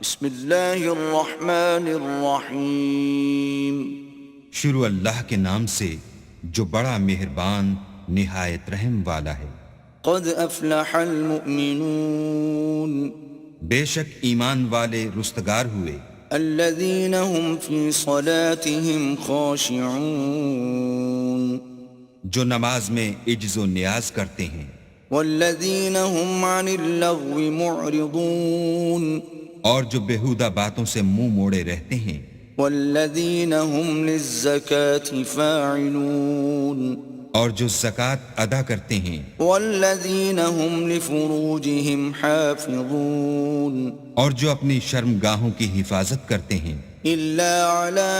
بسم اللہ الرحمن الرحیم۔ شروع اللہ کے نام سے جو بڑا مہربان نہایت رحم والا ہے۔ قد افلح المؤمنون، بے شک ایمان والے رستگار ہوئے، الذین هم فی صلاتهم خاشعون، جو نماز میں عجز و نیاز کرتے ہیں، والذین هم عن اللغو معرضون، اور جو بیہودہ باتوں سے منہ موڑے رہتے ہیں، والذین هم للزکاة فاعلون، اور جو زکوٰۃ ادا کرتے ہیں، والذین هم لفروجهم حافظون، اور جو اپنی شرمگاہوں کی حفاظت کرتے ہیں، إلا على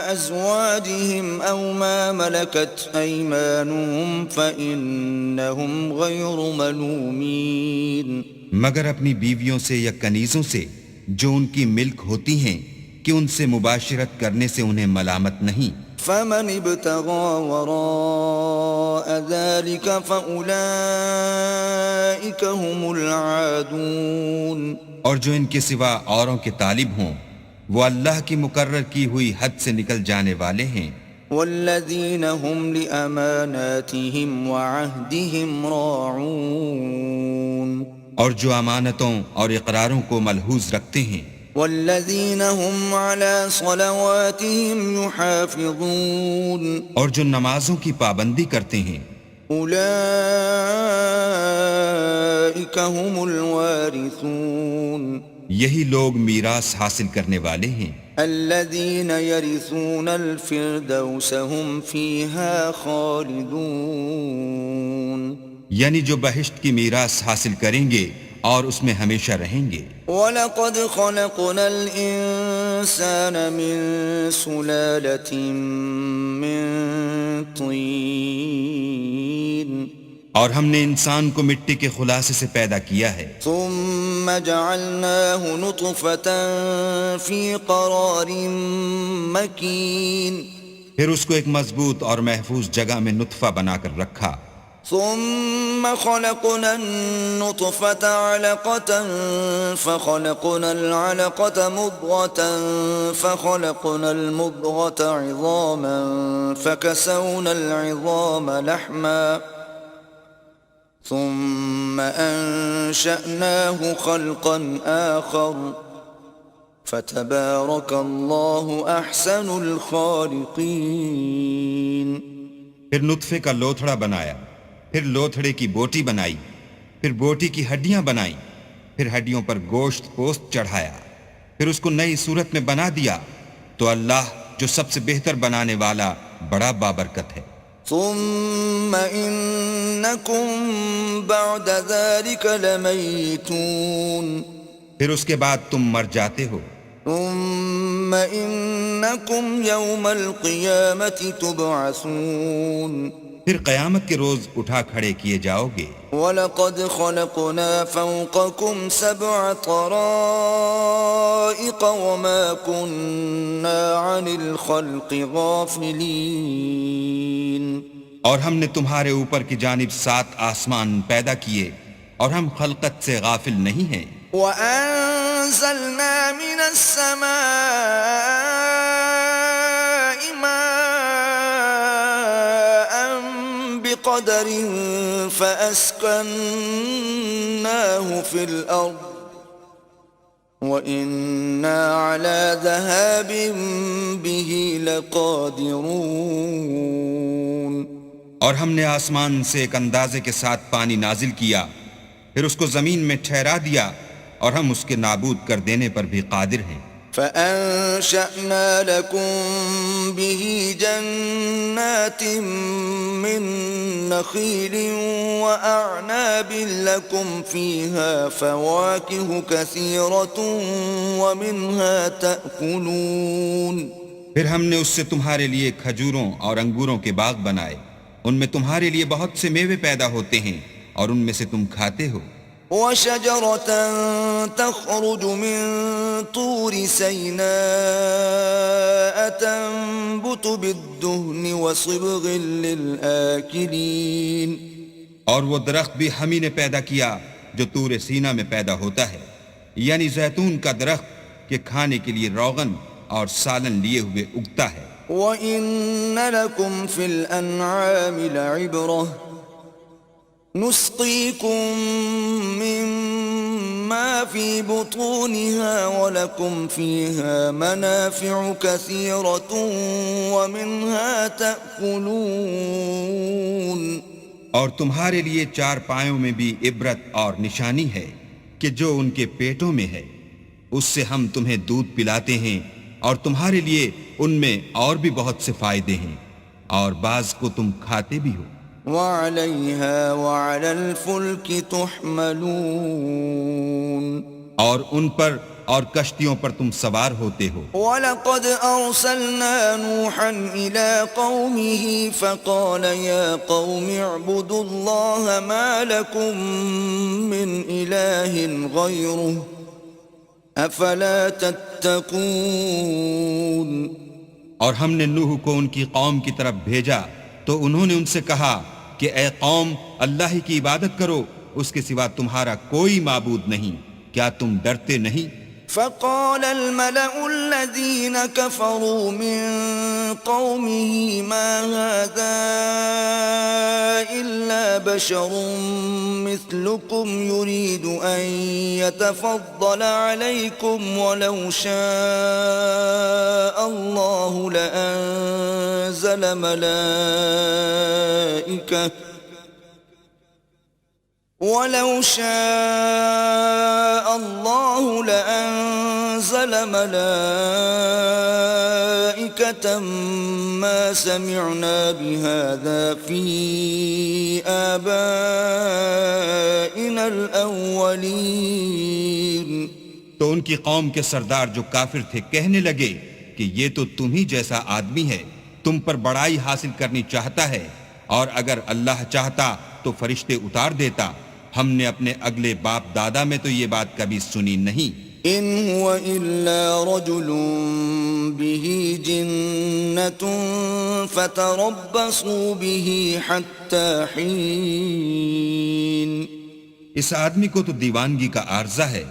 أزواجهم أو ما ملكت أيمانهم فإنهم غير ملومين، مگر اپنی بیویوں سے یا کنیزوں سے جو ان کی ملک ہوتی ہیں کہ ان سے مباشرت کرنے سے انہیں ملامت نہیں۔ فمن ابتغى وراء ذلك فأولئك هم العادون، اور جو ان کے سوا اوروں کے طالب ہوں وہ اللہ کی مقرر کی ہوئی حد سے نکل جانے والے ہیں۔ والذین هم لأماناتهم وعهدهم راعون، اور جو امانتوں اور اقراروں کو ملحوظ رکھتے ہیں، والذین هم على صلواتهم يحافظون، اور جو نمازوں کی پابندی کرتے ہیں، اولئک هم الوارثون، یہی لوگ میراث حاصل کرنے والے ہیں، الذین یرثون الفردوس هم فیہا خالدون، یعنی جو بہشت کی میراث حاصل کریں گے اور اس میں ہمیشہ رہیں گے۔ وَلَقَدْ خَلَقْنَا الْإِنسَانَ مِنْ سُلَالَةٍ مِّن طِينٍ، اور ہم نے انسان کو مٹی کے خلاصے سے پیدا کیا ہے، ثُمَّ جَعَلْنَاهُ نُطْفَةً فِي قَرَارٍ مَّكِينٍ، پھر اس کو ایک مضبوط اور محفوظ جگہ میں نطفہ بنا کر رکھا، ثم خلقنا النطفة علقة فخلقنا العلقة مضغة فخلقنا المضغة عظاما فكسونا العظام لحما ثم أنشأناه خلقا آخر فتبارك الله أحسن الخالقين۔ پھر نطفے کا لوتھڑا بنایا، پھر لوتھڑے کی بوٹی بنائی، پھر بوٹی کی ہڈیاں بنائیں، پھر ہڈیوں پر گوشت پوست چڑھایا، پھر اس کو نئی صورت میں بنا دیا، تو اللہ جو سب سے بہتر بنانے والا بڑا بابرکت ہے۔ ثم انکم بعد ذلك لمیتون، پھر اس کے بعد تم مر جاتے ہو، ثم انکم یوم القیامة تبعثون، پھر قیامت کے روز اٹھا کھڑے کیے جاؤ گے۔ وَلَقَدْ خَلَقْنَا فَوْقَكُمْ سَبْعَ طَرَائِقَ وَمَا كُنَّا عَنِ الْخَلْقِ غَافِلِينَ، اور ہم نے تمہارے اوپر کی جانب 7 آسمان پیدا کیے اور ہم خلقت سے غافل نہیں ہیں۔ وَأَنزَلْنَا مِنَ السَّمَاءِ مَاءً بِقَدَرٍ فَأَسْكَنَّاهُ فِي الْأَرْضِ وَإِنَّا عَلَى ذَهَابٍ بِهِ لَقَادِرُونَ، اور ہم نے آسمان سے ایک اندازے کے ساتھ پانی نازل کیا، پھر اس کو زمین میں ٹھہرا دیا، اور ہم اس کے نابود کر دینے پر بھی قادر ہیں۔ فَأَنشَأْنَا لَكُم بِهِ جَنَّاتٍ مِّن نَّخِيلٍ وَأَعْنَابٍ لَّكُمْ فِيهَا فَوَاكِهُ كَثِيرَةٌ وَمِنْهَا تَأْكُلُونَ، پھر ہم نے اس سے تمہارے لیے کھجوروں اور انگوروں کے باغ بنائے، ان میں تمہارے لیے بہت سے میوے پیدا ہوتے ہیں اور ان میں سے تم کھاتے ہو۔ وَشَجَرَةً تَخْرُجُ مِن طُورِ سَيْنَاءَ تَنبُتُ بِالدُّهْنِ وَصِبْغٍ لِّلْآكِلِينَ، اور وہ درخت بھی ہم ہی نے پیدا کیا جو طور سینا میں پیدا ہوتا ہے، یعنی زیتون کا درخت کہ کھانے کے لیے روغن اور سالن لیے ہوئے اگتا ہے۔ وَإِنَّ لَكُمْ فِي الْأَنْعَامِ لَعِبْرَةً نُسْقِيكُم مِّمَّا فِي بُطُونِهَا وَلَكُمْ فِيهَا مَنَافِعُ كَثِيرَةٌ وَمِنْهَا تَأْكُلُونَ۔ اور تمہارے لیے چار پایوں میں بھی عبرت اور نشانی ہے کہ جو ان کے پیٹوں میں ہے، اس سے ہم تمہیں دودھ پلاتے ہیں اور تمہارے لیے ان میں اور بھی بہت سے فائدے ہیں، اور بعض کو تم کھاتے بھی ہو۔ وَعَلَيْهَا وَعَلَى الْفُلْكِ تُحْمَلُونَ۔ اور ان پر اور کشتیوں پر تم سوار ہوتے ہو۔ وَلَقَدْ أَرْسَلْنَا نُوحًا إِلَىٰ قَوْمِهِ فَقَالَ يَا قَوْمِ اعْبُدُوا اللَّهَ مَا لَكُم مِّنْ إِلَٰهٍ غَيْرُهُ أَفَلَا تَتَّقُونَ۔ اور ہم نے نوح کو ان کی قوم کی طرف بھیجا تو انہوں نے ان سے کہا کہ اے قوم، اللہ ہی کی عبادت کرو، اس کے سوا تمہارا کوئی معبود نہیں، کیا تم ڈرتے نہیں؟ فقال الملأ الذين كفروا من قومه ما هذا إلا بشر مثلكم يريد أن يتفضل عليكم ولو شاء الله لأنزل ملائكة وَلَوْ شَاءَ اللَّهُ لَأَنزَلَ مَلَائِكَةً مَا سَمِعْنَا بِهَذَا فِي آبَائِنَا الْأَوَّلِينَ۔ تو ان کی قوم کے سردار جو کافر تھے کہنے لگے کہ یہ تو تم ہی جیسا آدمی ہے، تم پر بڑائی حاصل کرنی چاہتا ہے، اور اگر اللہ چاہتا تو فرشتے اتار دیتا، ہم نے اپنے اگلے باپ دادا میں تو یہ بات کبھی سنی نہیں۔ ان هو الا رجل به جنة فتربصوا به حتى حين۔ اس آدمی کو تو دیوانگی کا عارضہ ہے،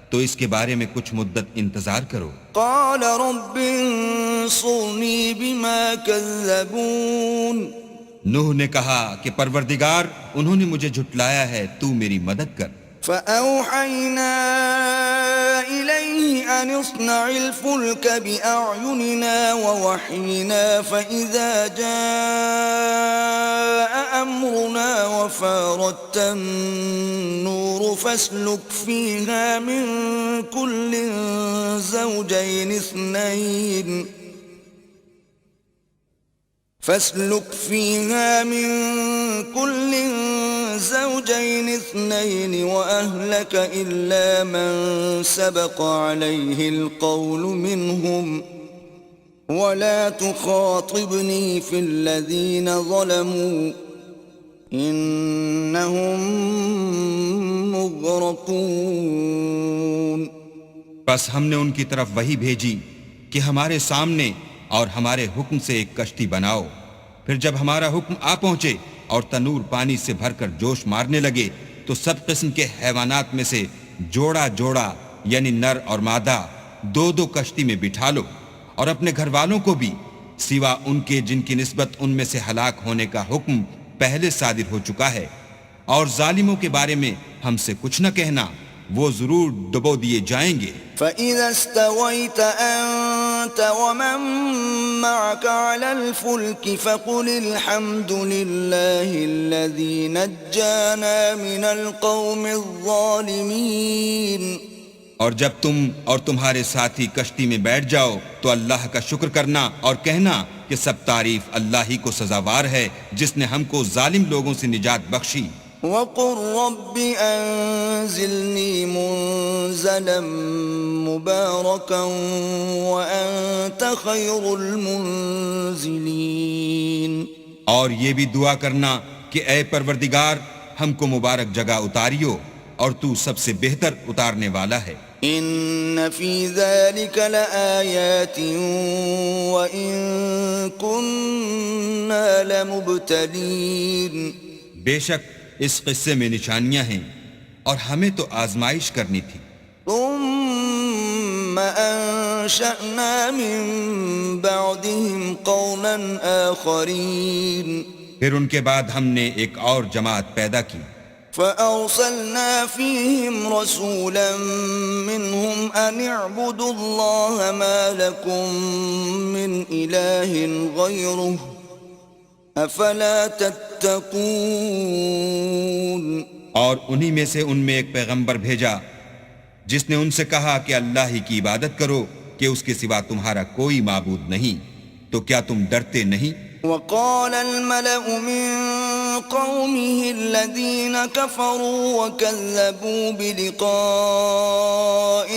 تو اس کے بارے میں کچھ مدت انتظار کرو۔ قال رب انصرني بما كذبون۔ نوح نے کہا کہ پروردگار، انہوں نے مجھے جھٹلایا ہے، تو میری مدد کر۔ فأوحينا إليه أن اصنع الفلك بأعيننا ووحينا فإذا جاء أمرنا وفارت النور فاسلك فيها من كل زوجين اثنين وأهلك إلا من سبق عليه القول منهم ولا تخاطبني في الذين ظلموا إنهم مغرقون۔ بس ہم نے ان کی طرف وحی بھیجی کہ ہمارے سامنے اور ہمارے حکم سے ایک کشتی بناؤ، پھر جب ہمارا حکم آ پہنچے اور تنور پانی سے بھر کر جوش مارنے لگے تو سب قسم کے حیوانات میں سے جوڑا جوڑا یعنی نر اور مادہ دو دو کشتی میں بٹھا لو، اور اپنے گھر والوں کو بھی سوا ان کے جن کی نسبت ان میں سے ہلاک ہونے کا حکم پہلے صادر ہو چکا ہے، اور ظالموں کے بارے میں ہم سے کچھ نہ کہنا، وہ ضرور ڈبو دیے جائیں گے۔ فَإِذَا اسْتَوَيْتَ أَنْتَ وَمَن مَّعَكَ عَلَى الْفُلْكِ فَقُلِ الْحَمْدُ لِلَّهِ الَّذِي نَجَّانَا مِنَ الْقَوْمِ الظَّالِمِينَ۔ اور جب تم اور تمہارے ساتھی کشتی میں بیٹھ جاؤ تو اللہ کا شکر کرنا اور کہنا کہ سب تعریف اللہ ہی کو سزاوار ہے جس نے ہم کو ظالم لوگوں سے نجات بخشی۔ وَقُلْ رَبِّ أَنزِلْنِي مُنزَلًا مُبَارَكًا وَأَنْتَ خَيْرُ الْمُنزِلِينَ۔ اور یہ بھی دعا کرنا کہ اے پروردگار، ہم کو مبارک جگہ اتاریو اور تو سب سے بہتر اتارنے والا ہے۔ إِنَّ فِي ذَلِكَ لَآيَاتٍ وَإِن كُنَّا لَمُبْتَلِينَ۔ بے شک اس قصے میں نشانیاں ہیں اور ہمیں تو آزمائش کرنی تھی۔ ثم أنشأنا من بعدهم قرنا آخرين پھر ان کے بعد ہم نے ایک اور جماعت پیدا کی، فأرسلنا فيهم رسولا منهم أن اعبدوا الله ما لكم من إله غيره أفلا تتقون اور انہی میں سے ان میں ایک پیغمبر بھیجا جس نے ان سے کہا کہ اللہ ہی کی عبادت کرو کہ اس کے سوا تمہارا کوئی معبود نہیں، تو کیا تم ڈرتے نہیں؟ وقال الملأ من قومه الذين كفروا وكذبوا بلقاء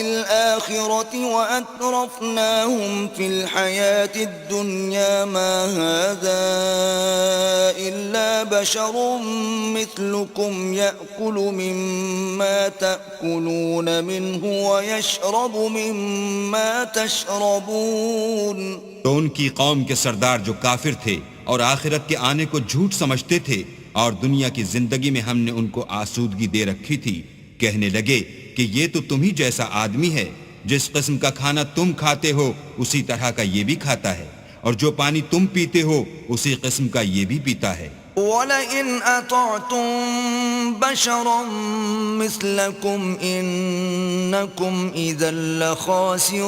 الآخرة وأترفناهم في الحياة الدنيا ما هذا إلا بشر مثلكم يأكل مما تأكلون منه ويشرب مما تشربون. تو ان کی قوم کے سردار جو کافر تھے اور آخرت کے آنے کو جھوٹ سمجھتے تھے اور دنیا کی زندگی میں ہم نے ان کو آسودگی دے رکھی تھی، کہنے لگے کہ یہ تو تم ہی جیسا آدمی ہے، جس قسم کا کھانا تم کھاتے ہو اسی طرح کا یہ بھی کھاتا ہے، اور جو پانی تم پیتے ہو اسی قسم کا یہ بھی پیتا ہے. وَلَئِنْ أَطَعْتُمْ بَشَرًا مِثْلَكُمْ إِنَّكُمْ إِذًا لَخَاسِرُونَ.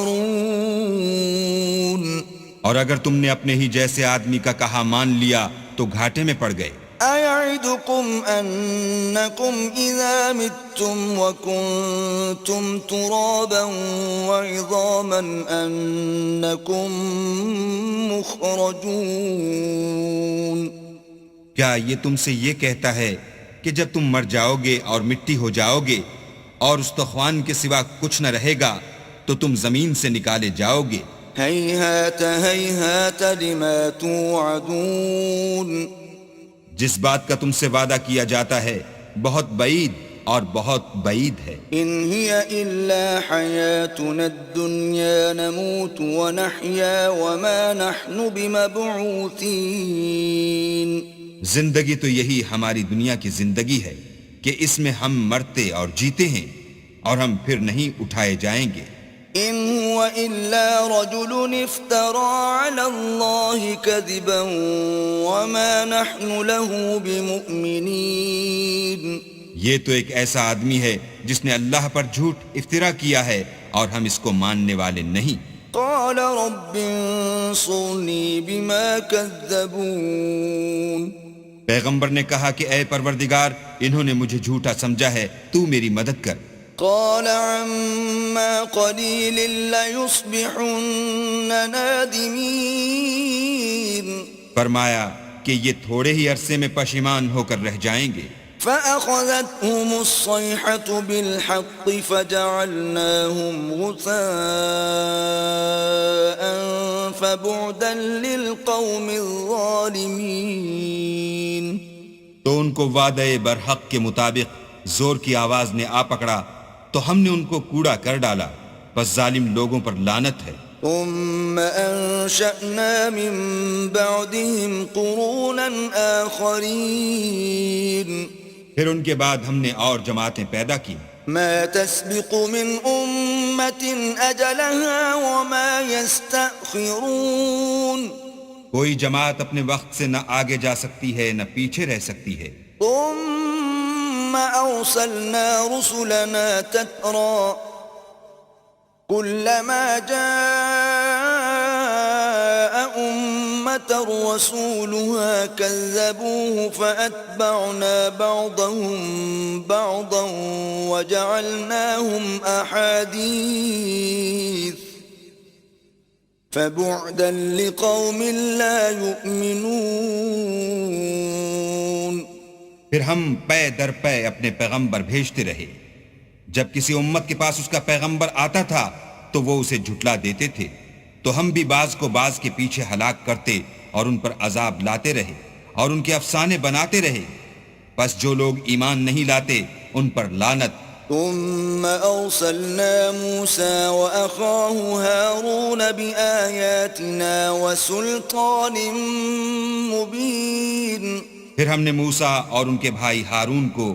اور اگر تم نے اپنے ہی جیسے آدمی کا کہا مان لیا تو گھاٹے میں پڑ گئے. أَيَعِدُكُمْ أَنَّكُمْ إِذَا مِتُّمْ وَكُنْتُمْ تُرَابًا وَعِظَامًا أَنَّكُمْ مُخْرَجُونَ. کیا یہ تم سے یہ کہتا ہے کہ جب تم مر جاؤ گے اور مٹی ہو جاؤ گے اور استخوان کے سوا کچھ نہ رہے گا تو تم زمین سے نکالے جاؤ گے؟ هيهات هيهات لما توعدون. جس بات کا تم سے وعدہ کیا جاتا ہے بہت بعید اور بہت بعید ہے. إن هي إلا حياتنا الدنيا نموت ونحيا وما نحن بمبعوثين. زندگی تو یہی ہماری دنیا کی زندگی ہے کہ اس میں ہم مرتے اور جیتے ہیں اور ہم پھر نہیں اٹھائے جائیں گے. إن هو إلا رجل افترى على الله كذبا وما نحن له بمؤمنين. یہ تو ایک ایسا آدمی ہے جس نے اللہ پر جھوٹ افطرا کیا ہے اور ہم اس کو ماننے والے نہیں. قال رب انصرني بما كذبون. پیغمبر نے کہا کہ اے پروردگار انہوں نے مجھے جھوٹا سمجھا ہے، تو میری مدد کر. قال عما قليل ليصبحن نادمين. فرمایا کہ یہ تھوڑے ہی عرصے میں پشیمان ہو کر رہ جائیں گے. فأخذتهم الصيحة بالحق فجعلناهم غثاء فبعدا للقوم الظالمين. تو ان کو وعدے برحق کے مطابق زور کی آواز نے آ پکڑا تو ہم نے ان کو کوڑا کر ڈالا، بس ظالم لوگوں پر لعنت ہے. ثم أنشأنا من بعدهم قرونا آخرين. پھر ان کے بعد ہم نے اور جماعتیں پیدا کی. ما تسبق من أمة أجلها وما يستأخرون. کوئی جماعت اپنے وقت سے نہ آگے جا سکتی ہے نہ پیچھے رہ سکتی ہے. ثم أرسلنا رسلنا تترى كلما جاء أمة رسولها كذبوه فأتبعنا بعضهم بعضا وجعلناهم أحاديث فبعدا لقوم لا يؤمنون. پھر ہم پے در پے اپنے پیغمبر بھیجتے رہے. جب کسی امت کے پاس اس کا پیغمبر آتا تھا تو وہ اسے جھٹلا دیتے تھے، تو ہم بھی بعض کو بعض کے پیچھے ہلاک کرتے اور ان پر عذاب لاتے رہے اور ان کے افسانے بناتے رہے. پس جو لوگ ایمان نہیں لاتے ان پر لعنت. ثم أرسلنا موسى وأخاه هارون بآياتنا وسلطان مبين. پھر ہم نے موسیٰ اور ان کے بھائی ہارون کو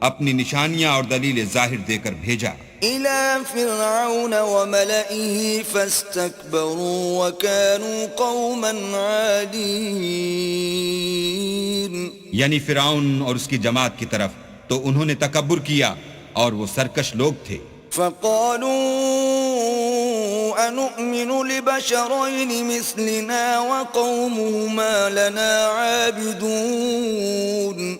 اپنی نشانیاں اور دلیل ظاہر دے کر بھیجا. إلى فرعون وملئه فاستكبروا وكانوا قوما عالين. یعنی فرعون اور اس کی جماعت کی طرف تو انہوں نے تکبر کیا اور وہ سرکش لوگ تھے. فقالوا أنؤمن لبشرين مثلنا وقومهما لنا عابدون.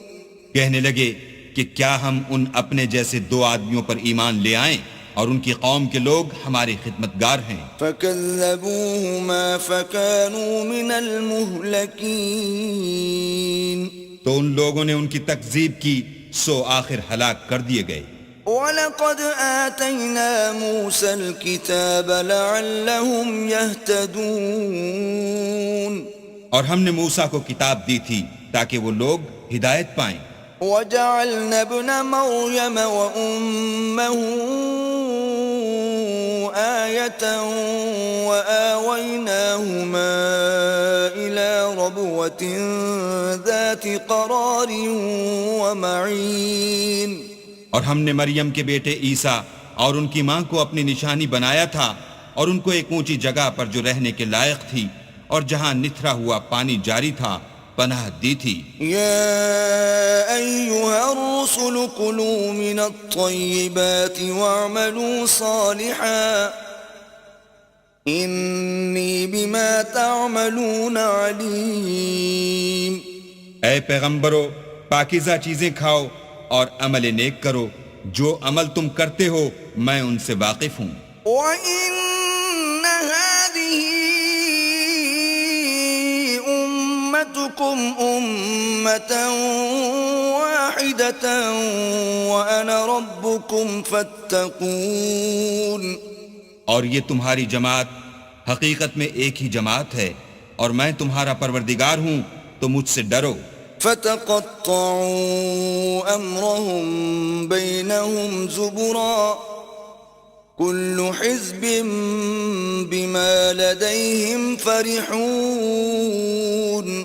کہنے لگے کہ کیا ہم ان اپنے جیسے دو آدمیوں پر ایمان لے آئیں اور ان کی قوم کے لوگ ہمارے خدمتگار ہیں. فكذبوهما فكانوا من المهلكين. تو ان لوگوں نے ان کی تکذیب کی سو آخر ہلاک کر دیے گئے. وَلَقَدْ آتَيْنَا مُوسَى الْكِتَابَ لَعَلَّهُمْ يَهْتَدُونَ. اور ہم نے موسیٰ کو کتاب دی تھی تاکہ وہ لوگ ہدایت پائیں. وَجَعَلْنَا ابْنَ مَرْيَمَ وَأُمَّهُ آيَةً وَآوَيْنَاهُمَا إِلَى رَبْوَةٍ ذَاتِ قَرَارٍ وَمَعِينٍ. اور ہم نے مریم کے بیٹے عیسیٰ اور ان کی ماں کو اپنی نشانی بنایا تھا اور ان کو ایک اونچی جگہ پر جو رہنے کے لائق تھی اور جہاں نتھرا ہوا پانی جاری تھا پناہ دی تھی. يا أيها الرسل كلوا من الطيبات واعملوا صالحا إني بما تعملون عليم. اے پیغمبرو پاکیزہ چیزیں کھاؤ اور عمل نیک کرو، جو عمل تم کرتے ہو میں ان سے واقف ہوں. وَإِنَّ هَذِهِ أُمَّتُكُمْ أُمَّةً وَاحِدَةً وَأَنَا رَبُّكُمْ فَاتَّقُونِ. اور یہ تمہاری جماعت حقیقت میں ایک ہی جماعت ہے اور میں تمہارا پروردگار ہوں تو مجھ سے ڈرو. فَتَقَطَّعُوا أَمْرَهُمْ بَيْنَهُمْ زُبُرًا كُلُّ حِزْبٍ بِمَا لَدَيْهِمْ فَرِحُونَ.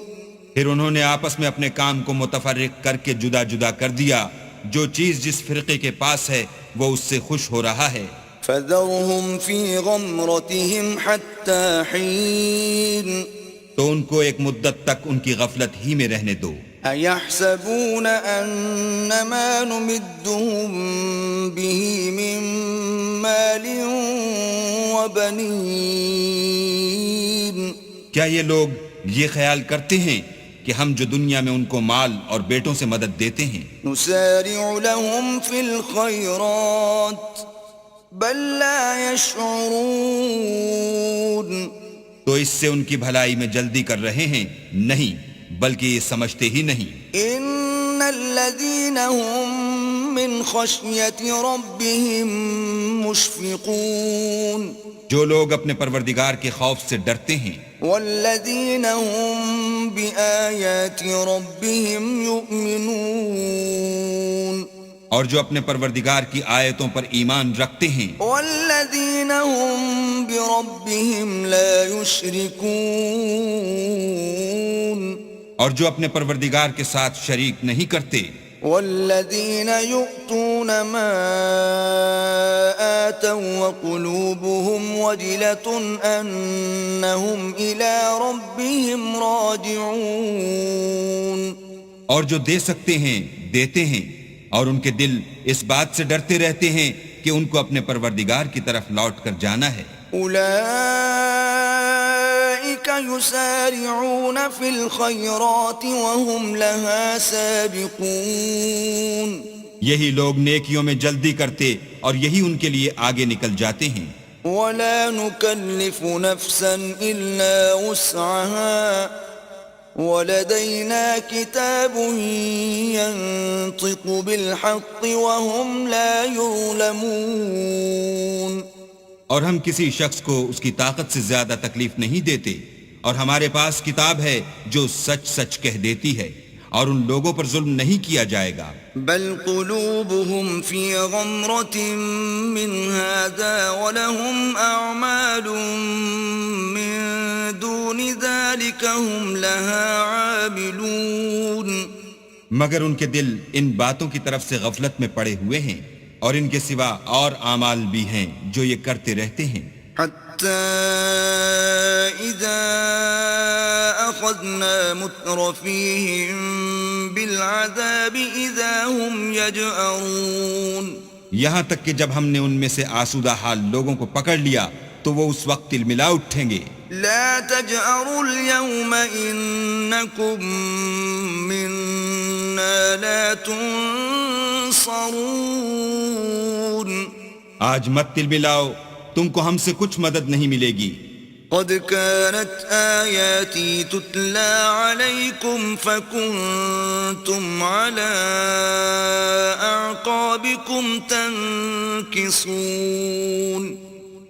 پھر انہوں نے آپس میں اپنے کام کو متفرق کر کے جدا جدا کر دیا. جو چیز جس فرقے کے پاس ہے وہ اس سے خوش ہو رہا ہے. فَذَرْهُمْ فِي غَمْرَتِهِمْ حَتَّى حِينٍ. تو ان کو ایک مدت تک ان کی غفلت ہی میں رہنے دو. أَيَحْسَبُونَ أَنَّمَا نُمِدُّهُم بِهِ مِن مَّالٍ وَبَنِينَ. کیا یہ لوگ یہ خیال کرتے ہیں کہ ہم جو دنیا میں ان کو مال اور بیٹوں سے مدد دیتے ہیں نُسَارِعُ لَهُمْ فِي الْخَيْرَاتِ بَل لَّا يَشْعُرُونَ. تو اس سے ان کی بھلائی میں جلدی کر رہے ہیں؟ نہیں، بلکہ یہ سمجھتے ہی نہیں. إِنَّ الَّذِينَ هُم مِّنْ خَشْيَةِ رَبِّهِم مُشْفِقُونَ. جو لوگ اپنے پروردگار کے خوف سے ڈرتے ہیں. وَالَّذِينَ هُم بِآيَاتِ رَبِّهِمْ يُؤْمِنُونَ. اور جو اپنے پروردگار کی آیتوں پر ایمان رکھتے ہیں. وَالَّذِينَ هُم بِرَبِّهِمْ لَا يُشْرِكُونَ. اور جو اپنے پروردگار کے ساتھ شریک نہیں کرتے. وَالَّذِينَ يُؤْتُونَ مَا آتَوا وَقُلُوبُهُمْ وَجِلَةٌ أَنَّهُمْ إِلَى رَبِّهِمْ رَاجِعُونَ. اور جو دے سکتے ہیں دیتے ہیں اور ان کے دل اس بات سے ڈرتے رہتے ہیں کہ ان کو اپنے پروردگار کی طرف لوٹ کر جانا ہے. أُولَئِكَ يُسَارِعُونَ فِي الْخَيْرَاتِ وَهُمْ لَهَا سَابِقُونَ. یہی لوگ نیکیوں میں جلدی کرتے اور یہی ان کے لیے آگے نکل جاتے ہیں. وَلَا نُكَلِّفُ نَفْسًا إِلَّا وُسْعَهَا وَلَدَيْنَا كِتَابٌ يَنطِقُ بِالْحَقِّ وَهُمْ لَا يُظْلَمُونَ. اور ہم کسی شخص کو اس کی طاقت سے زیادہ تکلیف نہیں دیتے اور ہمارے پاس کتاب ہے جو سچ سچ کہہ دیتی ہے اور ان لوگوں پر ظلم نہیں کیا جائے گا. بل قلوبهم في غمرة من هذا ولهم أعمال من دون ذلك هم لها عاملون. مگر ان کے دل ان باتوں کی طرف سے غفلت میں پڑے ہوئے ہیں اور ان کے سوا اور اعمال بھی ہیں جو یہ کرتے رہتے ہیں. حتى إذا أخذنا مترفيهم بالعذاب إذا هم يجأرون. یہاں تک کہ جب ہم نے ان میں سے آسودہ حال لوگوں کو پکڑ لیا تو وہ اس وقت تلملا اٹھیں گے. لا تجأروا اليوم إنكم منا لا تنصرون. آج مت تلملاؤ، تم کو ہم سے کچھ مدد نہیں ملے گی. قد كانت آياتي تتلى عليكم فكنتم على أعقابكم تنكصون.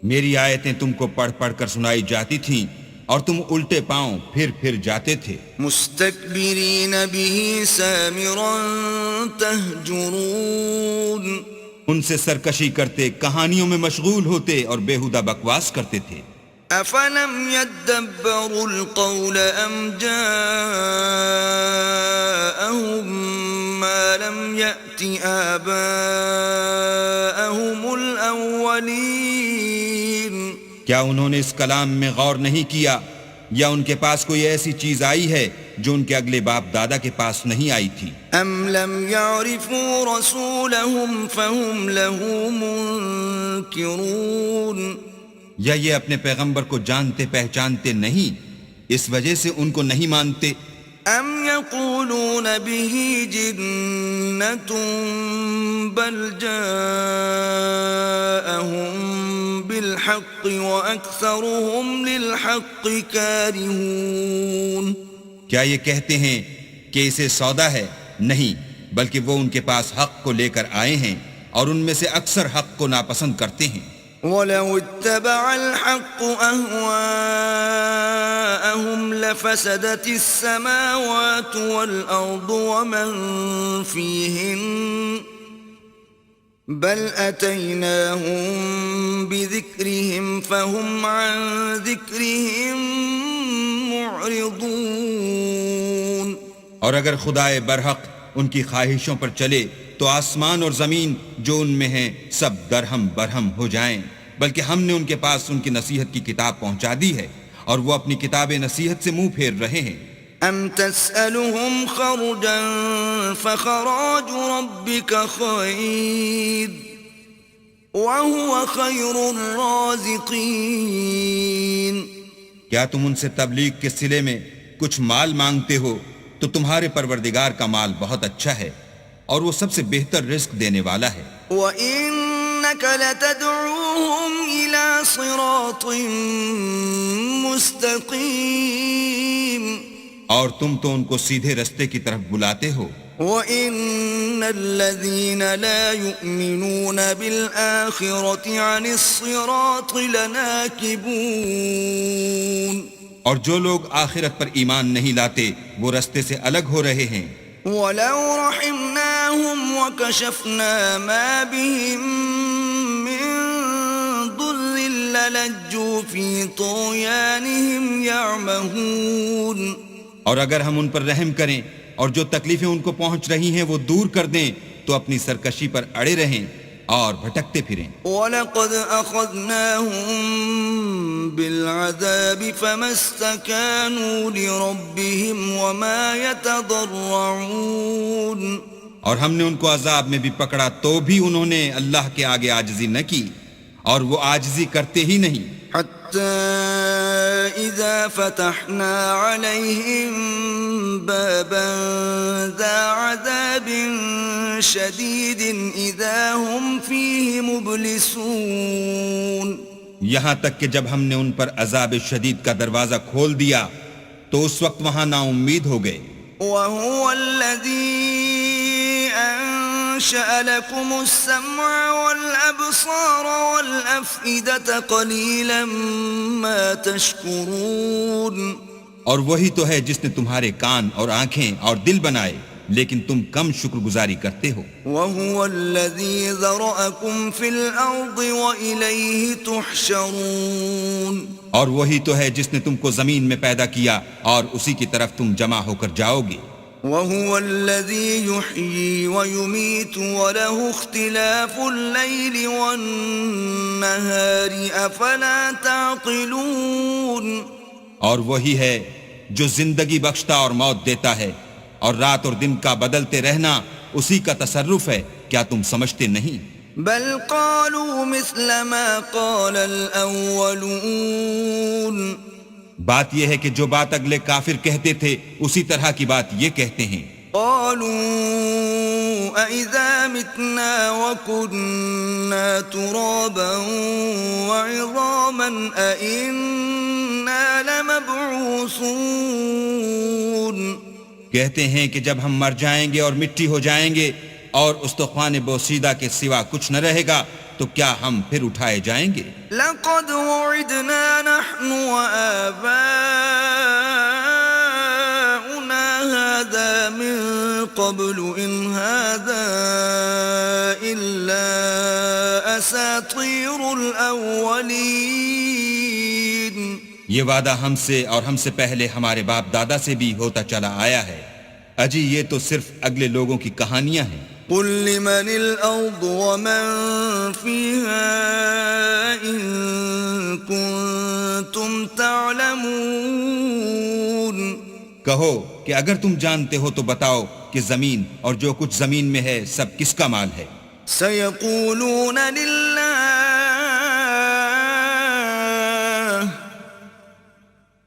میری آیتیں تم کو پڑھ پڑھ کر سنائی جاتی تھیں اور تم الٹے پاؤں پھر جاتے تھے. مستكبرين به سامرا تهجرون. ان سے سرکشی کرتے، کہانیوں میں مشغول ہوتے اور بیہودہ بکواس کرتے تھے. أفلم يدبروا القول أم جاءهم ما لم يأت آباءهم الأولين. کیا انہوں نے اس کلام میں غور نہیں کیا یا ان کے پاس کوئی ایسی چیز آئی ہے جو ان کے اگلے باپ دادا کے پاس نہیں آئی تھی؟ أم لم يعرفوا رسولهم فهم له منكرون. یا یہ اپنے پیغمبر کو جانتے پہچانتے نہیں، اس وجہ سے ان کو نہیں مانتے؟ ام يقولون به جنة بل جاءهم بالحق وأكثرهم للحق كارهون. کیا یہ کہتے ہیں کہ اسے سودا ہے؟ نہیں، بلکہ وہ ان کے پاس حق کو لے کر آئے ہیں اور ان میں سے اکثر حق کو ناپسند کرتے ہیں. وَلَوِ اتَّبَعَ الْحَقُّ أَهْوَاءَهُمْ لَفَسَدَتِ السَّمَاوَاتُ وَالْأَرْضُ وَمَنْ فِيهِنَّ بَلْ أَتَيْنَاهُمْ بِذِكْرِهِمْ فَهُمْ عَنْ ذِكْرِهِمْ مُعْرِضُونَ. اور اگر خدائے برحق ان کی خواہشوں پر چلے تو آسمان اور زمین جو ان میں ہیں سب درہم برہم ہو جائیں، بلکہ ہم نے ان کے پاس ان کی نصیحت کی کتاب پہنچا دی ہے اور وہ اپنی کتاب نصیحت سے منہ پھیر رہے ہیں. ام تسألهم خرجا فخراج ربك خير وهو خير الرازقين. کیا تم ان سے تبلیغ کے صلے میں کچھ مال مانگتے ہو تو تمہارے پروردگار کا مال بہت اچھا ہے اور وہ سب سے بہتر رزق دینے والا ہے. وَإِنَّكَ لَتَدْعُوهُمْ إِلَى صِرَاطٍ مُسْتَقِيمٍ. اور تم تو ان کو سیدھے رستے کی طرف بلاتے ہو. وَإِنَّ الَّذِينَ لَا يُؤْمِنُونَ بِالْآخِرَةِ عَنِ الصِّرَاطِ لَنَاكِبُونَ. اور جو لوگ آخرت پر ایمان نہیں لاتے وہ رستے سے الگ ہو رہے ہیں. وَلَوْ رَحِمْنَاهُمْ وَكَشَفْنَا مَا بِهِمْ مِنْ ضُرٍّ لَلَجُّوا فِي طُغْيَانِهِمْ يَعْمَهُونَ. اور اگر ہم ان پر رحم کریں اور جو تکلیفیں ان کو پہنچ رہی ہیں وہ دور کر دیں تو اپنی سرکشی پر اڑے رہیں اور بھٹکتے پھریں. وَلَقَدْ أَخَذْنَاهُمْ بِالْعَذَابِ فَمَا اسْتَكَانُوا لِرَبِّهِمْ وَمَا يَتَضَرَّعُونَ. اور ہم نے ان کو عذاب میں بھی پکڑا تو بھی انہوں نے اللہ کے آگے عاجزی نہ کی اور وہ عاجزی کرتے ہی نہیں. حتى إذا فتحنا عليهم بابا ذا عذاب شديد إذا هم فيه مبلسون. یہاں تک کہ جب ہم نے ان پر عذاب شدید کا دروازہ کھول دیا تو اس وقت وہاں نا امید ہو گئے. وهو الذي أنشأ لكم السمع والأبصار والأفئدة قليلا ما تشكرون. اور وہی تو ہے جس نے تمہارے کان اور آنکھیں اور دل بنائے لیکن تم کم شکر گزاری کرتے ہو. وهو الذي ذرأكم في الأرض وإليه تحشرون. اور وہی تو ہے جس نے تم کو زمین میں پیدا کیا اور اسی کی طرف تم جمع ہو کر جاؤ گے. وهو الذي يحيي ويميت وله اختلاف الليل والنهار أفلا تعقلون اور وہی ہے جو زندگی بخشتا اور موت دیتا ہے اور رات اور دن کا بدلتے رہنا اسی کا تصرف ہے، کیا تم سمجھتے نہیں؟ بل قالوا مثل ما قال الأولون بات یہ ہے کہ جو بات اگلے کافر کہتے تھے اسی طرح کی بات یہ کہتے ہیں۔ قالوا أَإِذَا مِتْنَا وَكُنَّا تُرَابًا وَعِظَامًا أَإِنَّا لَمَبْعُوثُونَ کہتے ہیں کہ جب ہم مر جائیں گے اور مٹی ہو جائیں گے اور استخوان بوسیدہ کے سوا کچھ نہ رہے گا تو کیا ہم پھر اٹھائے جائیں گے؟ لقد وعدنا نحن وآباؤنا هذا من قبل إن هذا إلا أساطير الأولين یہ وعدہ ہم سے اور ہم سے پہلے ہمارے باپ دادا سے بھی ہوتا چلا آیا ہے، اجی یہ تو صرف اگلے لوگوں کی کہانیاں ہیں۔ قل لمن الأرض ومن فيها إن كنتم تعلمون کہو کہ اگر تم جانتے ہو تو بتاؤ کہ زمین اور جو کچھ زمین میں ہے سب کس کا مال ہے؟ سيقولون لله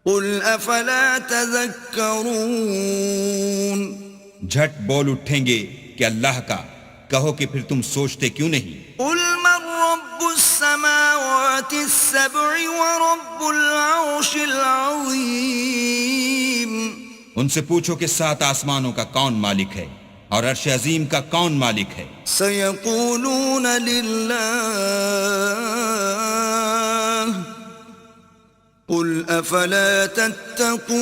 قل أفلا تذكرون جھٹ بول اٹھیں گے کہ اللہ کا، کہو کہ پھر تم سوچتے کیوں نہیں؟ قل من رب السماوات السبع ورب العرش العظيم ان سے پوچھو کہ 7 آسمانوں کا کون مالک ہے اور عرش عظیم کا کون مالک ہے؟ سيقولون لله قل أفلا تتقون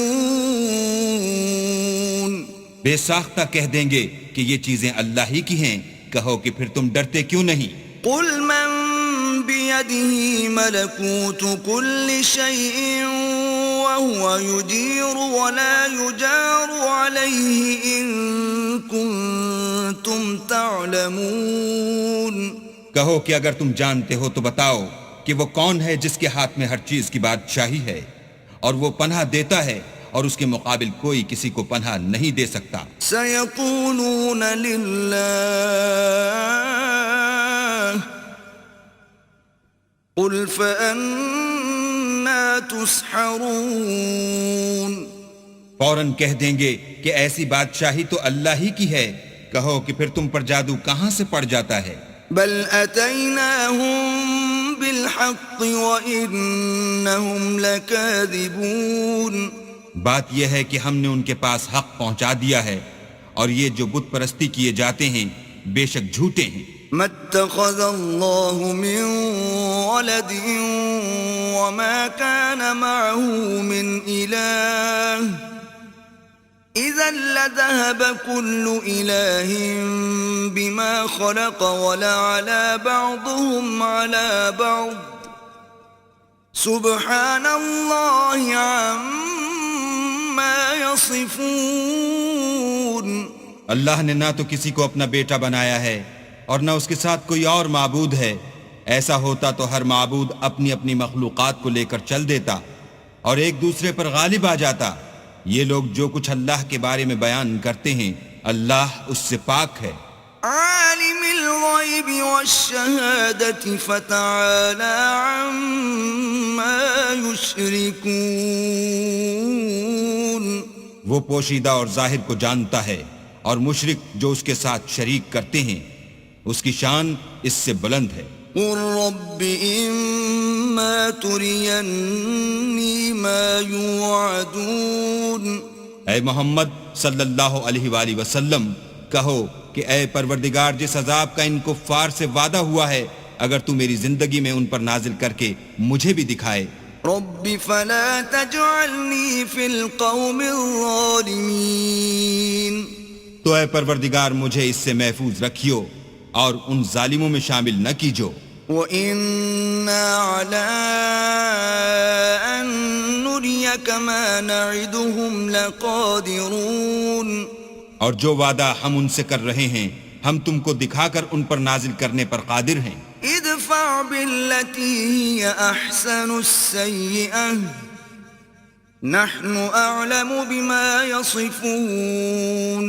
بے ساختہ کہہ دیں گے کہ یہ چیزیں اللہ ہی کی ہیں، کہو کہ پھر تم ڈرتے کیوں نہیں؟ قل من بيده ملكوت كل شيء وهو يجير ولا يجار عليه إن كنتم تعلمون کہو کہ اگر تم جانتے ہو تو بتاؤ کہ وہ کون ہے جس کے ہاتھ میں ہر چیز کی بادشاہی ہے اور وہ پناہ دیتا ہے اور اس کے مقابل کوئی کسی کو پناہ نہیں دے سکتا۔ سيقولون لله قل فأنا تسحرون فوراً کہہ دیں گے کہ ایسی بادشاہی تو اللہ ہی کی ہے، کہو کہ پھر تم پر جادو کہاں سے پڑ جاتا ہے؟ بل أتيناهم بالحق وإنهم لكاذبون بات یہ ہے کہ ہم نے ان کے پاس حق پہنچا دیا ہے اور یہ جو بت پرستی کیے جاتے ہیں بے شک جھوٹے ہیں۔ ما اتخذ الله من ولد وما كان معه من إله إذا لذهب كل إله بما خلق ولعلى بعضهم على بعض سبحان الله عما يصفون اللہ نے نہ تو کسی کو اپنا بیٹا بنایا ہے اور نہ اس کے ساتھ کوئی اور معبود ہے، ایسا ہوتا تو ہر معبود اپنی اپنی مخلوقات کو لے کر چل دیتا اور ایک دوسرے پر غالب آ جاتا۔ یہ لوگ جو کچھ اللہ کے بارے میں بیان کرتے ہیں اللہ اس سے پاک ہے۔ عالم الغیب والشہادة فتعالى عما يشركون وہ پوشیدہ اور ظاہر کو جانتا ہے اور مشرک جو اس کے ساتھ شریک کرتے ہیں اس کی شان اس سے بلند ہے۔ قل رب إما تريني ما يوعدون اے محمد صلی اللہ علیہ وآلہ وسلم کہو کہ اے پروردگار جس عذاب کا ان کفار سے وعدہ ہوا ہے اگر تو میری زندگی میں ان پر نازل کر کے مجھے بھی دکھائے۔ رب فلا تجعلني في القوم الظالمين تو اے پروردگار مجھے اس سے محفوظ رکھیو اور ان ظالموں میں شامل نہ کیجو۔ وَإِنَّا عَلَىٰ أَن نُّرِيَكَ مَا نَعِدُهُمْ لَقَادِرُونَ اور جو وعدہ ہم ان سے کر رہے ہیں ہم تم کو دکھا کر ان پر نازل کرنے پر قادر ہیں. ادفع بالتي هي أحسن السيئة نحن أعلم بما يصفون.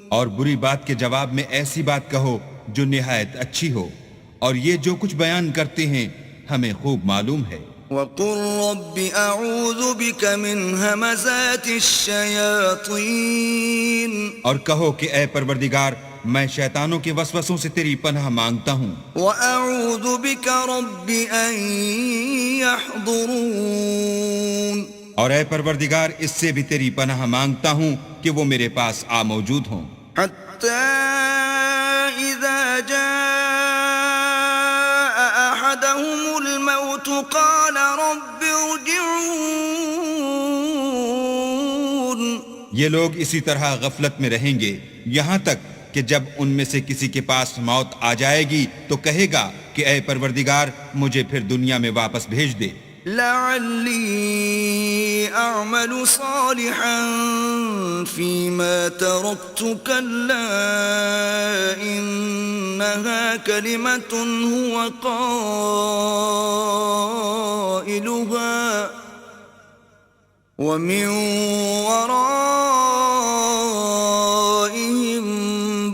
اور بری بات کے جواب میں ایسی بات کہو جو نہایت اچھی ہو، اور یہ جو کچھ بیان کرتے ہیں ہمیں خوب معلوم ہے. وقل رب أعوذ بك من همزات الشياطين. اور کہو کہ اے پروردگار میں شیطانوں کے وسوسوں سے تیری پناہ مانگتا ہوں، وأعوذ بك رب أن يحضرون. اور اے پروردگار اس سے بھی تیری پناہ مانگتا ہوں کہ وہ میرے پاس آ موجود ہوں. حتى إذا جاء أحدهم الموت قال رب ارجعون. یہ لوگ اسی طرح غفلت میں رہیں گے یہاں تک کہ جب ان میں سے کسی کے پاس موت آ جائے گی تو کہے گا کہ اے پروردگار مجھے پھر دنیا میں واپس بھیج دے، لعلی اعمل صالحا فيما تركت كلا انها كلمة هو قائلها ومن ورائهم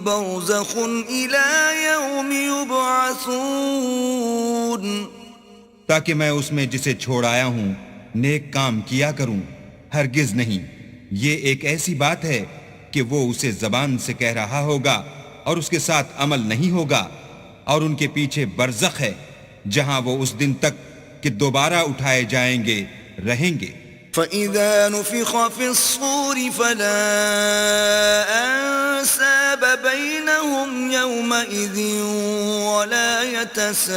برزخ إلى يوم يبعثون. تاکہ میں اس میں جسے چھوڑ آیا ہوں نیک کام کیا کروں. ہرگز نہیں، یہ ایک ایسی بات ہے کہ وہ اسے زبان سے کہہ رہا ہوگا اور اس کے ساتھ عمل نہیں ہوگا، اور ان کے پیچھے برزخ ہے جہاں وہ اس دن تک کہ دوبارہ اٹھائے جائیں گے رہیں گے. فَإِذَا نُفِخَ فِي الصُّورِ فَلَا أَنْسَابَ بَيْنَهُمْ يَوْمَئِذٍ وَلَا يَتَسَاءَلُونَ.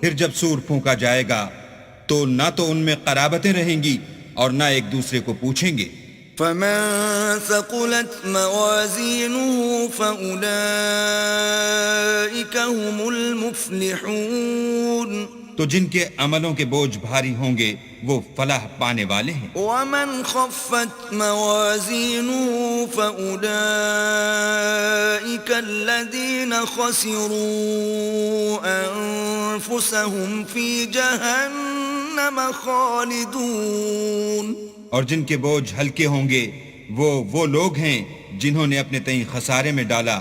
پھر جب سور پھونکا جائے گا تو نہ تو ان میں قرابتیں رہیں گی اور نہ ایک دوسرے کو پوچھیں گے. فَمَنْ ثَقُلَتْ مَوَازِينُهُ فَأُولَئِكَ هُمُ الْمُفْلِحُونَ. تو جن کے عملوں کے بوجھ بھاری ہوں گے وہ فلاح پانے والے ہیں. وَمَنْ خَفَّتْ مَوَازِينُهُ فَأُولَئِكَ الَّذِينَ خَسِرُوا أَنفُسَهُمْ فِي جَهَنَّمَ خَالِدُونَ. اور جن کے بوجھ ہلکے ہوں گے وہ لوگ ہیں جنہوں نے اپنے تئیں خسارے میں ڈالا،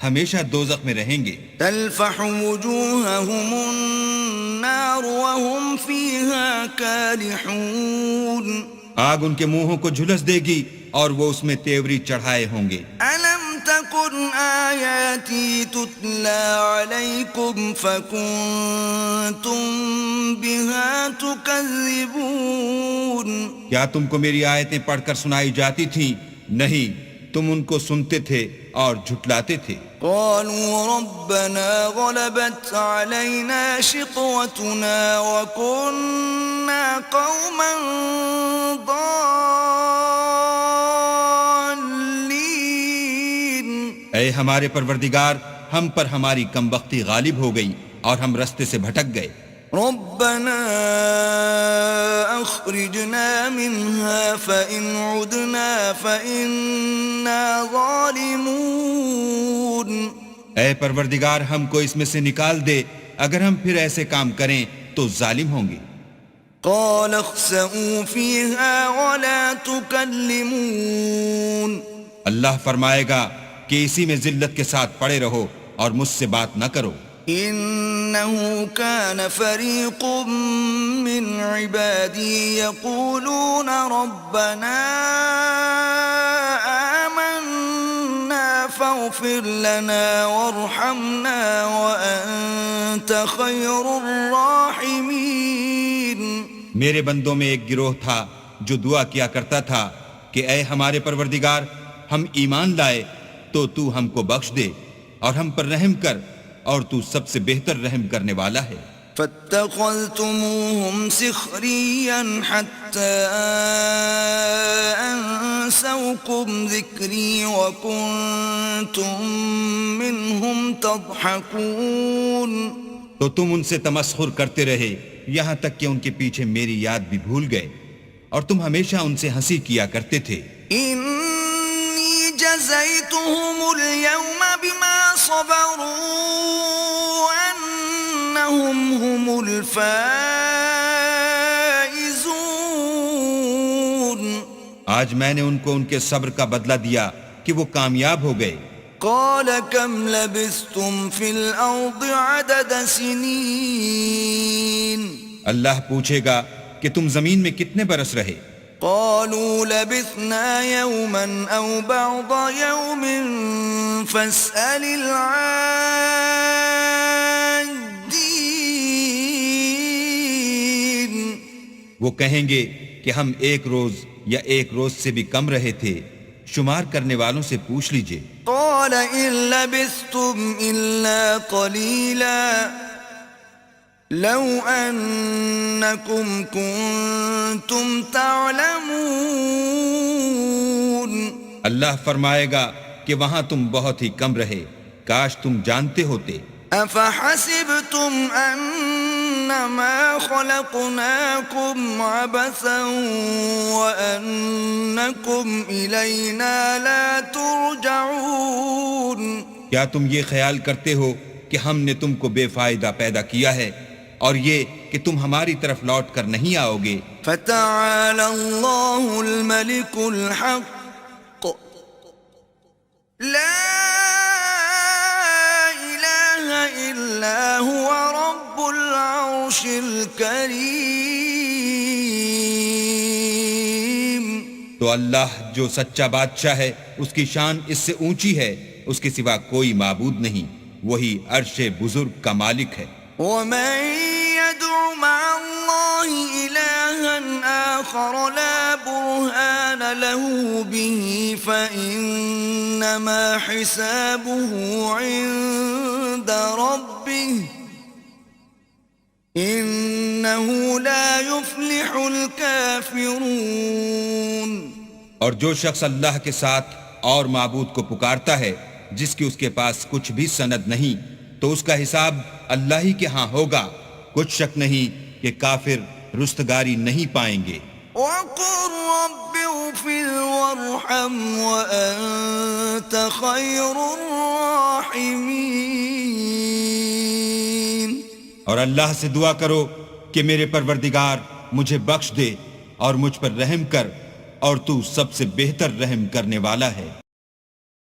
ہمیشہ دوزخ میں رہیں گے. تلفح وجوههم النار وهم فيها كالحون. آگ ان کے منہوں کو جھلس دے گی اور وہ اس میں تیوری چڑھائے ہوں گے. ألم تكن آياتي تتلى عليكم فكنتم بها تكذبون. کیا تم کو میری آیتیں پڑھ کر سنائی جاتی تھیں؟ نہیں، تم ان کو سنتے تھے اور جھٹلاتے تھے. قالوا ربنا غلبت علينا شقوتنا وكنا قوما ضالين. اے ہمارے پروردگار ہم پر ہماری کمبختی غالب ہو گئی اور ہم رستے سے بھٹک گئے. ربنا اخرجنا منها فإن عدنا فإنا ظالمون. اے پروردگار ہم کو اس میں سے نکال دے، اگر ہم پھر ایسے کام کریں تو ظالم ہوں گے. قال اخسئوا فيها ولا تكلمون. اللہ فرمائے گا کہ اسی میں ذلت کے ساتھ پڑے رہو اور مجھ سے بات نہ کرو. إنه كان فريق من عبادي يقولون ربنا آمنا فاغفر لنا وارحمنا وأنت خير الراحمين. میرے بندوں میں ایک گروہ تھا جو دعا کیا کرتا تھا کہ اے ہمارے پروردگار ہم ایمان لائے تو تو ہم کو بخش دے اور ہم پر رحم کر، اور تو سب سے بہتر رحم کرنے والا ہے. فاتخذتموهم سخريا حتى أنسوكم ذكري وكنتم منهم تضحكون. تو تم ان سے تمسخر کرتے رہے یہاں تک کہ ان کے پیچھے میری یاد بھی بھول گئے اور تم ہمیشہ ان سے ہنسی کیا کرتے تھے. إني جزيتهم اليوم بما صبروا أنهم هم الفائزون. آج میں نے ان کو ان کے صبر کا بدلہ دیا کہ وہ کامیاب ہو گئے. قال كم لبثتم في الأرض عدد سنين. اللہ پوچھے گا کہ تم زمین میں کتنے برس رہے؟ قالوا لبثنا يوما أو بعض يوم فاسأل العادين. وہ کہیں گے کہ ہم ایک روز یا ایک روز سے بھی کم رہے تھے، شمار کرنے والوں سے پوچھ لیجئے. قال إن لبثتم إلا قليلا لو أنكم كنتم تعلمون. اللہ فرمائے گا کہ وہاں تم بہت ہی کم رہے، کاش تم جانتے ہوتے. أفحسبتم أنما خلقناكم عبثا وأنكم إلينا لا ترجعون. کیا تم یہ خیال کرتے ہو کہ ہم نے تم کو بے فائدہ پیدا کیا ہے اور یہ کہ تم ہماری طرف لوٹ کر نہیں آؤ گے؟ فتعالى الله الملك الحق لا إله إلا هو رب العرش الكريم. تو اللہ جو سچا بادشاہ ہے اس کی شان اس سے اونچی ہے، اس کے سوا کوئی معبود نہیں، وہی عرش بزرگ کا مالک ہے. ومن يدع مع الله إلها آخر لا برهان له به فإنما حسابه عند ربه إنه لا يفلح الكافرون. اور جو شخص اللہ کے ساتھ اور معبود کو پکارتا ہے جس کی اس کے پاس کچھ بھی سند نہیں، تو اس کا حساب اللہ ہی کے ہاں ہوگا، کچھ شک نہیں کہ کافر رستگاری نہیں پائیں گے. وَقُلْ رَبِّ اغْفِرْ وَارْحَمْ وَأَنْتَ خَيْرُ الرَّاحِمِينَ. اور اللہ سے دعا کرو کہ میرے پروردگار مجھے بخش دے اور مجھ پر رحم کر، اور تو سب سے بہتر رحم کرنے والا ہے.